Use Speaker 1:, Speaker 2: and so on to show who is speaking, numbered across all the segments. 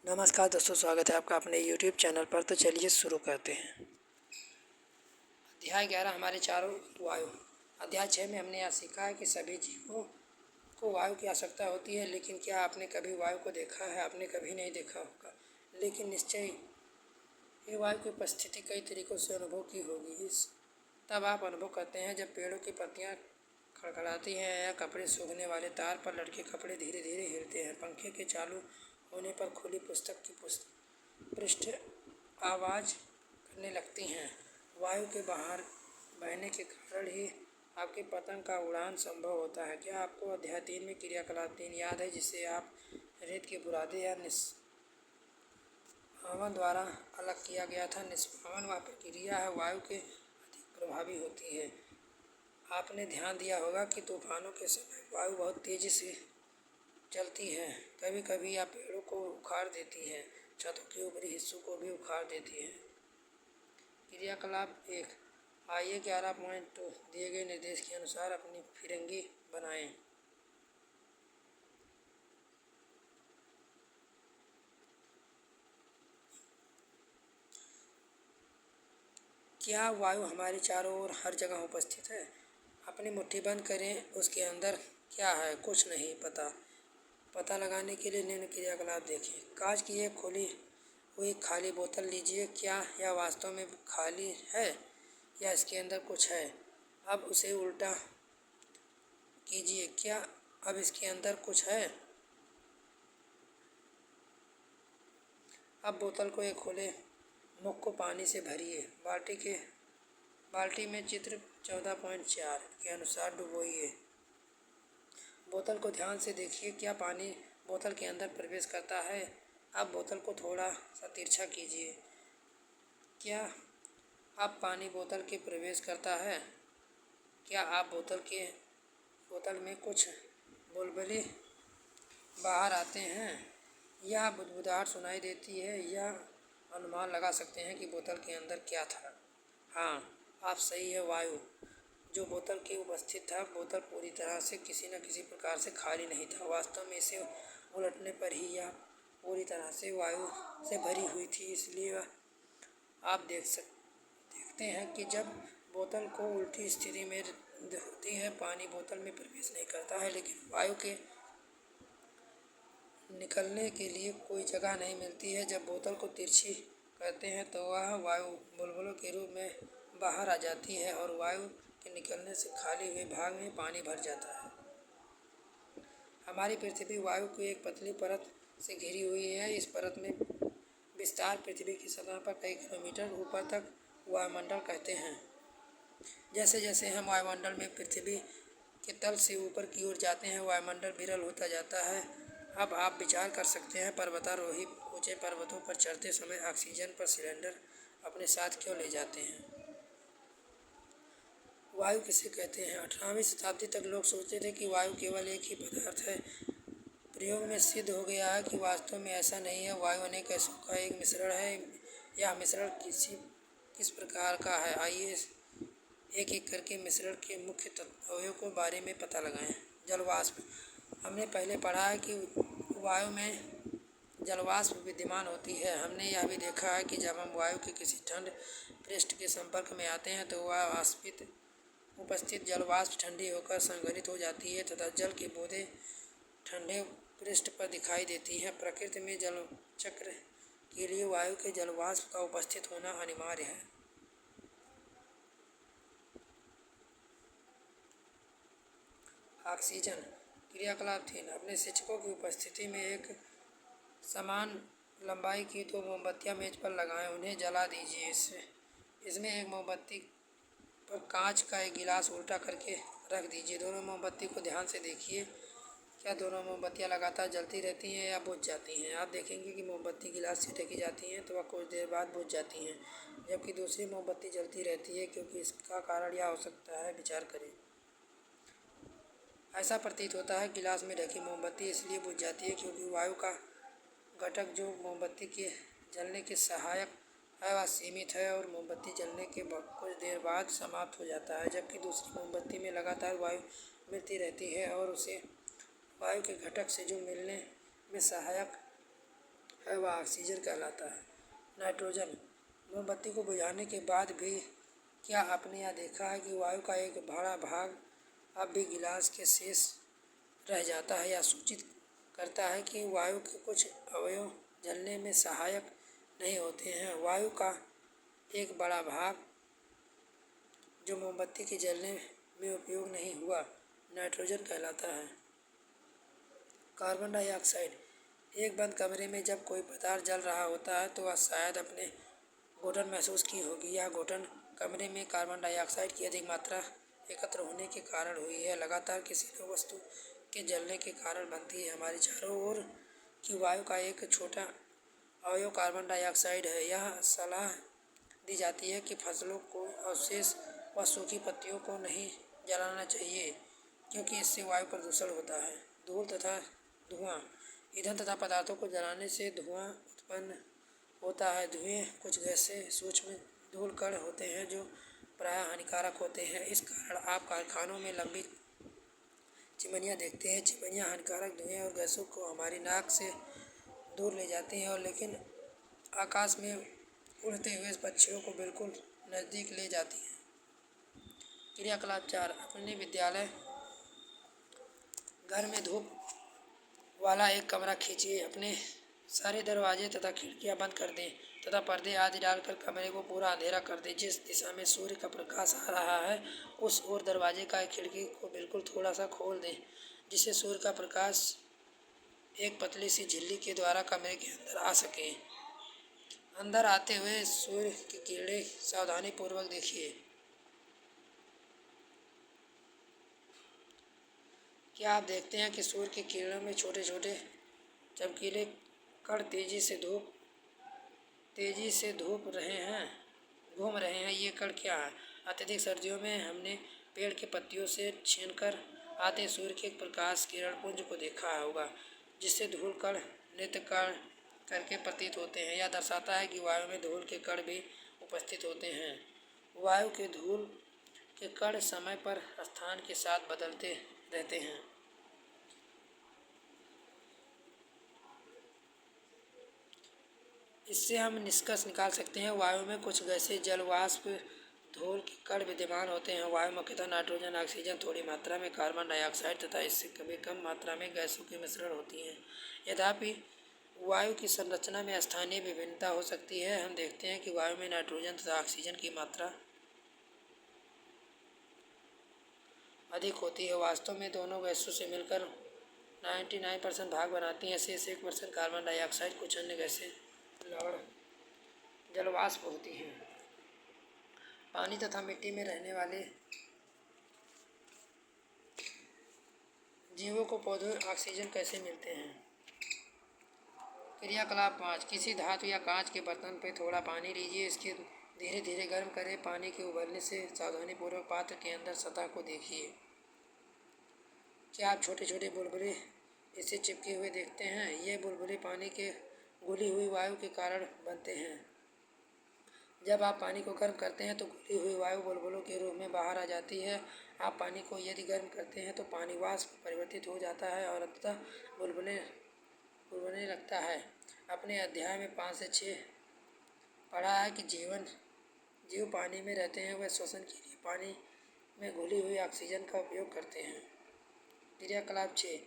Speaker 1: नमस्कार दोस्तों, स्वागत है आपका अपने YouTube चैनल पर। तो चलिए शुरू करते हैं। अध्याय 11 हमारे चारों वायु। अध्याय 6 में हमने यह सीखा है कि सभी जीवों को वायु की आवश्यकता होती है। लेकिन क्या आपने कभी वायु को देखा है? आपने कभी नहीं देखा होगा, लेकिन निश्चय ये वायु की उपस्थिति कई तरीक़ों से अनुभव की होगी। तब आप अनुभव करते हैं जब पेड़ों की पत्तियाँ खड़खड़ाती हैं या कपड़े सूखने वाले तार पर लटके कपड़े धीरे धीरे हिलते हैं। पंखे के चालू होने पर खुली पुस्तक की पृष्ठ आवाज़ करने लगती हैं। वायु के बाहर बहने के कारण ही आपके पतंग का उड़ान संभव होता है। क्या आपको अध्याय 3 में क्रियाकलाप 3 याद है, जिसे आप रेत के बुरादे या निष्पावन द्वारा अलग किया गया था? निष्पावन वह प्रक्रिया है वायु के अधिक प्रभावी होती है। आपने ध्यान दिया होगा कि तूफानों के समय वायु बहुत तेज़ी से चलती है। कभी कभी यह पेड़ों को उखाड़ देती है, छतों के ऊपरी हिस्सों को भी उखाड़ देती है। क्रियाकलाप 1। आइए 11.2 दिए गए निर्देश के अनुसार अपनी फिरंगी बनाएं। क्या वायु हमारे चारों ओर हर जगह उपस्थित है? अपनी मुट्ठी बंद करें। उसके अंदर क्या है? कुछ नहीं पता लगाने के लिए निम्न क्रियाकलाप देखें। कांच की एक खुली हुई खाली बोतल लीजिए। क्या यह वास्तव में खाली है या इसके अंदर कुछ है? अब उसे उल्टा कीजिए। क्या अब इसके अंदर कुछ है? अब बोतल को एक खुले मुख को पानी से भरिए। बाल्टी में चित्र 14.4 के अनुसार डुबोइए। बोतल को ध्यान से देखिए। क्या पानी बोतल के अंदर प्रवेश करता है? अब बोतल को थोड़ा सा तिरछा कीजिए। क्या अब पानी बोतल के प्रवेश करता है? क्या आप बोतल में कुछ बुलबुले बाहर आते हैं? यह बुदबुदाहट सुनाई देती है? यह अनुमान लगा सकते हैं कि बोतल के अंदर क्या था। हाँ, आप सही है। वायु जो बोतल के उपस्थित था, बोतल पूरी तरह से किसी न किसी प्रकार से खाली नहीं था। वास्तव में इसे उलटने पर ही यह पूरी तरह से वायु से भरी हुई थी। इसलिए आप देखते हैं कि जब बोतल को उल्टी स्थिति में होती है, पानी बोतल में प्रवेश नहीं करता है, लेकिन वायु के निकलने के लिए कोई जगह नहीं मिलती है। जब बोतल को तिरछी करते हैं तो वह वायु बुलबुलों के रूप में बाहर आ जाती है और वायु के निकलने से खाली हुए भाग में पानी भर जाता है। हमारी पृथ्वी वायु की एक पतली परत से घिरी हुई है। इस परत में विस्तार पृथ्वी की सतह पर कई किलोमीटर ऊपर तक वायुमंडल कहते हैं। जैसे जैसे हम वायुमंडल में पृथ्वी के तल से ऊपर की ओर जाते हैं, वायुमंडल विरल होता जाता है। अब आप विचार कर सकते हैं, पर्वतारोही ऊंचे पर्वतों पर चढ़ते समय ऑक्सीजन पर सिलेंडर अपने साथ क्यों ले जाते हैं? वायु किसे कहते हैं? 18वीं शताब्दी तक लोग सोचते थे कि वायु केवल एक ही पदार्थ है। प्रयोग में सिद्ध हो गया है कि वास्तव में ऐसा नहीं है। वायु अनेक गैसों का एक मिश्रण है। यह मिश्रण किस प्रकार का है? आइए एक एक करके मिश्रण के मुख्य तत्वों के बारे में पता लगाएं। जलवाष्प। हमने पहले पढ़ा है कि वायु में जलवाष्प विद्यमान होती है। हमने यह भी देखा है कि जब हम वायु के किसी ठंड पृष्ठ के संपर्क में आते हैं तो वह उपस्थित जलवाष्प ठंडी होकर संघनित हो जाती है तथा जल की बूंदें ठंडे पृष्ठ पर दिखाई देती हैं। प्रकृति में जल चक्र के लिए वायु के जलवाष्प का उपस्थित होना अनिवार्य है। ऑक्सीजन। क्रियाकलाप 3। अपने शिक्षकों की उपस्थिति में एक समान लंबाई की 2 मोमबत्तियां मेज पर लगाएं। उन्हें जला दीजिए। इसमें एक मोमबत्ती पर कांच का एक गिलास उल्टा करके रख दीजिए। दोनों मोमबत्ती को ध्यान से देखिए। क्या दोनों मोमबत्तियां लगातार जलती रहती हैं या बुझ जाती हैं? आप देखेंगे कि मोमबत्ती गिलास से ढकी जाती हैं तो वह कुछ देर बाद बुझ जाती हैं, जबकि दूसरी मोमबत्ती जलती रहती है। क्योंकि इसका कारण यह हो सकता है, विचार करें। ऐसा प्रतीत होता है गिलास में ढकी मोमबत्ती इसलिए बुझ जाती है क्योंकि वायु का घटक जो मोमबत्ती के जलने के सहायक है वह सीमित है और मोमबत्ती जलने के कुछ देर बाद समाप्त हो जाता है, जबकि दूसरी मोमबत्ती में लगातार वायु मिलती रहती है और उसे वायु के घटक से जो मिलने में सहायक है वह ऑक्सीजन कहलाता है। नाइट्रोजन। मोमबत्ती को बुझाने के बाद भी क्या आपने यह देखा है कि वायु का एक बड़ा भाग अब भी गिलास के शेष रह जाता है? यह सूचित करता है कि वायु के कुछ अवयव जलने में सहायक नहीं होते हैं। वायु का एक बड़ा भाग जो मोमबत्ती के जलने में उपयोग नहीं हुआ, नाइट्रोजन कहलाता है। Carbon dioxide. एक बंद कमरे में जब कोई पदार्थ जल रहा होता है तो वह शायद अपने घुटन महसूस की होगी। यह घुटन कमरे में कार्बन डाइऑक्साइड की अधिक मात्रा एकत्र होने के कारण हुई है। लगातार किसी न वस्तु के जलने के कारण बनती है। हमारी चारों ओर की वायु का एक छोटा अवयव कार्बन डाइऑक्साइड है। यह सलाह दी जाती है कि फसलों को अवशेष व सूखी पत्तियों को नहीं जलाना चाहिए, क्योंकि इससे वायु प्रदूषण होता है। धूल तथा धुआं। ईंधन तथा पदार्थों को जलाने से धुआं उत्पन्न होता है। धुएं कुछ गैसें सूक्ष्म धूल कण होते हैं जो प्रायः हानिकारक होते हैं। इस कारण आप कारखानों में लंबी चिमनियाँ देखते हैं। चिमनियाँ हानिकारक धुएं और गैसों को हमारी नाक से दूर ले जाती हैं और लेकिन आकाश में उड़ते हुए पक्षियों को बिल्कुल नज़दीक ले जाती हैं। क्रियाकलाप 4। अपने विद्यालय घर में धूप वाला एक कमरा खींचिए। अपने सारे दरवाजे तथा खिड़कियां बंद कर दें तथा पर्दे आदि डालकर कमरे को पूरा अंधेरा कर दें। जिस दिशा में सूर्य का प्रकाश आ रहा है उस ओर दरवाजे का खिड़की को बिल्कुल थोड़ा सा खोल दें, जिससे सूर्य का प्रकाश एक पतली सी झिल्ली के द्वारा कमरे के अंदर आ सके। अंदर आते हुए सूर्य की किरणें सावधानी पूर्वक देखिए। क्या आप देखते हैं कि सूर्य की किरणों में छोटे छोटे चमकीले कण तेजी से घूम रहे हैं? ये कण क्या है? अत्यधिक सर्दियों में हमने पेड़ की पत्तियों से छीनकर आते सूर्य के प्रकाश किरण पुंज को देखा होगा, जिससे धूल कण नृत्य करके प्रतीत होते हैं। यह दर्शाता है कि वायु में धूल के कण भी उपस्थित होते हैं। वायु के धूल के कण समय पर स्थान के साथ बदलते रहते हैं। इससे हम निष्कर्ष निकाल सकते हैं वायु में कुछ गैसें, जल वाष्प, धूल के कण विद्यमान होते हैं। वायु मुख्यतः नाइट्रोजन, ऑक्सीजन, थोड़ी मात्रा में कार्बन डाइऑक्साइड तथा इससे कभी कम मात्रा में गैसों के मिश्रण होती हैं। यद्यपि वायु की संरचना में स्थानीय विभिन्नता हो सकती है, हम देखते हैं कि वायु में नाइट्रोजन तथा ऑक्सीजन की मात्रा अधिक होती है। वास्तव में दोनों गैसों से मिलकर 99% भाग बनाती हैं। शेष 1% कार्बन डाइऑक्साइड, कुछ अन्य गैसें, लवण, जलवाष्प होती हैं। पानी तथा मिट्टी में रहने वाले जीवों को पौधों ऑक्सीजन कैसे मिलते हैं? क्रियाकलाप 5। किसी धातु या कांच के बर्तन पर थोड़ा पानी लीजिए। इसके धीरे धीरे गर्म करें। पानी के उबलने से सावधानीपूर्वक पात्र के अंदर सतह को देखिए। क्या आप छोटे छोटे बुलबुले इससे चिपके हुए देखते हैं? ये बुलबुले पानी के घुली हुई वायु के कारण बनते हैं। जब आप पानी को गर्म करते हैं तो घुली हुई वायु बुलबुलों के रूप में बाहर आ जाती है। आप पानी को यदि गर्म करते हैं तो पानी वाष्प परिवर्तित हो जाता है और अंततः बुलबुलने लगता है। अपने अध्याय में 5 से 6 पढ़ा है कि जीव पानी में रहते हैं। वह श्वसन के लिए पानी में घुली हुई ऑक्सीजन का उपयोग करते हैं। क्रियाकलाप 6।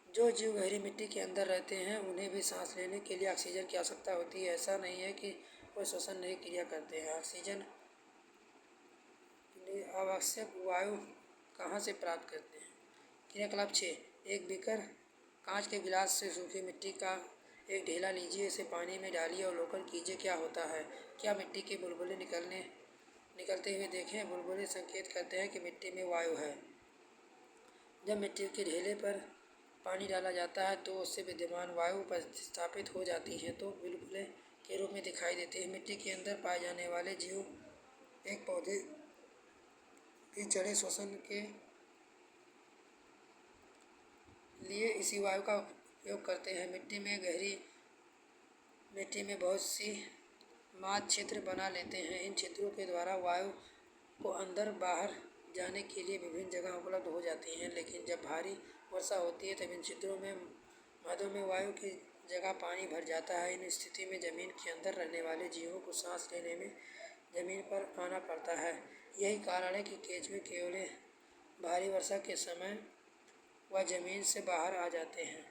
Speaker 1: जो जीव गहरी मिट्टी के अंदर रहते हैं उन्हें भी सांस लेने के लिए ऑक्सीजन की आवश्यकता होती है। ऐसा नहीं है कि वे श्वसन नहीं क्रिया करते हैं। ऑक्सीजन के लिए आवश्यक वायु कहाँ से प्राप्त करते हैं? क्रियाकलाप 6। एक बीकर कांच के गिलास से सूखी मिट्टी का एक ढेला लीजिए। इसे पानी में डालिए और अवलोकन कीजिए क्या होता है। क्या मिट्टी के बुलबुले निकलते हुए देखें? बुलबुले संकेत करते हैं कि मिट्टी में वायु है। जब मिट्टी के ढेले पर पानी डाला जाता है तो उससे विद्यमान वायु प्रतिस्थापित हो जाती है तो बुलबुले के रूप में दिखाई देते हैं। मिट्टी के अंदर पाए जाने वाले जीव एक पौधे की जड़ें श्वसन के लिए इसी वायु का उपयोग करते हैं। मिट्टी में बहुत सी मांद छिद्र बना लेते हैं। इन छिद्रों के द्वारा वायु को अंदर बाहर जाने के लिए विभिन्न जगह उपलब्ध हो जाती हैं, लेकिन जब भारी वर्षा होती है तब इन छिद्रों में मध्य में वायु की जगह पानी भर जाता है। इन स्थिति में ज़मीन के अंदर रहने वाले जीवों को सांस लेने में ज़मीन पर आना पड़ता है। यही कारण है कि केंचुए केवल भारी वर्षा के समय वह ज़मीन से बाहर आ जाते हैं।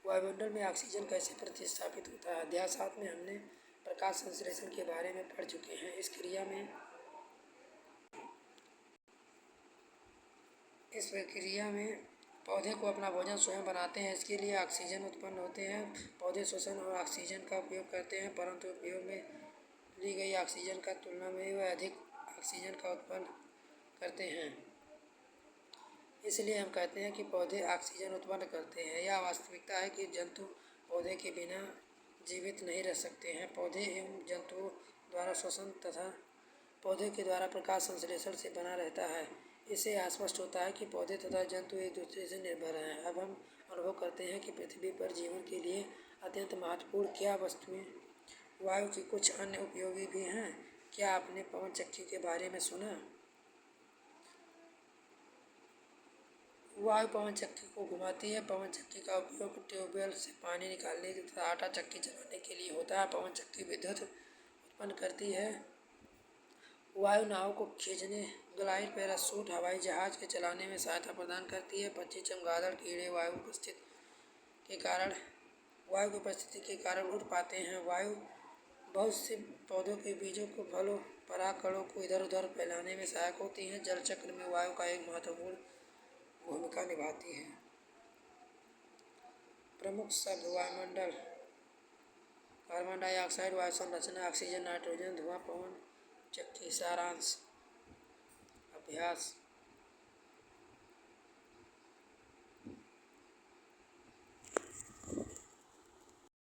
Speaker 1: वायुमंडल में ऑक्सीजन कैसे प्रतिस्थापित होता है? अध्याय 7 में हमने प्रकाश संश्लेषण के बारे में पढ़ चुके हैं। इस प्रक्रिया में पौधे को अपना भोजन स्वयं बनाते हैं। इसके लिए ऑक्सीजन उत्पन्न होते हैं। पौधे श्वसन और ऑक्सीजन का उपयोग करते हैं, परंतु उपयोग में ली गई ऑक्सीजन का तुलना में वह अधिक ऑक्सीजन का उत्पन्न करते हैं। इसलिए हम कहते हैं कि पौधे ऑक्सीजन उत्पन्न करते हैं। यह वास्तविकता है कि जंतु पौधे के बिना जीवित नहीं रह सकते हैं। पौधे एवं जंतुओं द्वारा श्वसन तथा पौधे के द्वारा प्रकाश संश्लेषण से बना रहता है। इससे स्पष्ट होता है कि पौधे तथा जंतु एक दूसरे से निर्भर हैं। अब हम अनुभव करते हैं कि पृथ्वी पर जीवन के लिए अत्यंत महत्वपूर्ण क्या वस्तुएं वायु की कुछ अन्य उपयोगी भी हैं। क्या आपने पवन चक्की के बारे में सुना? वायु पवन चक्की को घुमाती है। पवन चक्की का उपयोग ट्यूबवेल से पानी निकालने तथा आटा चक्की चलाने के लिए होता है। पवन चक्की विद्युत उत्पन्न करती है। वायु नाव को खींचने, ग्लाइड, पैराशूट, हवाई जहाज के चलाने में सहायता प्रदान करती है। पक्षी, चमगादड़, कीड़े वायु की उपस्थिति के कारण उड़ पाते हैं। वायु बहुत से पौधों के बीजों को, फलों, परागकणों को इधर उधर फैलाने में सहायक होती है। जल चक्र में वायु का एक महत्वपूर्ण भूमिका निभाती है। प्रमुख शब्द वायुमंडल: कार्बन डाइऑक्साइड वायु संरचना, ऑक्सीजन, नाइट्रोजन, धुआं, पवन चक्की। सारांश: अभ्यास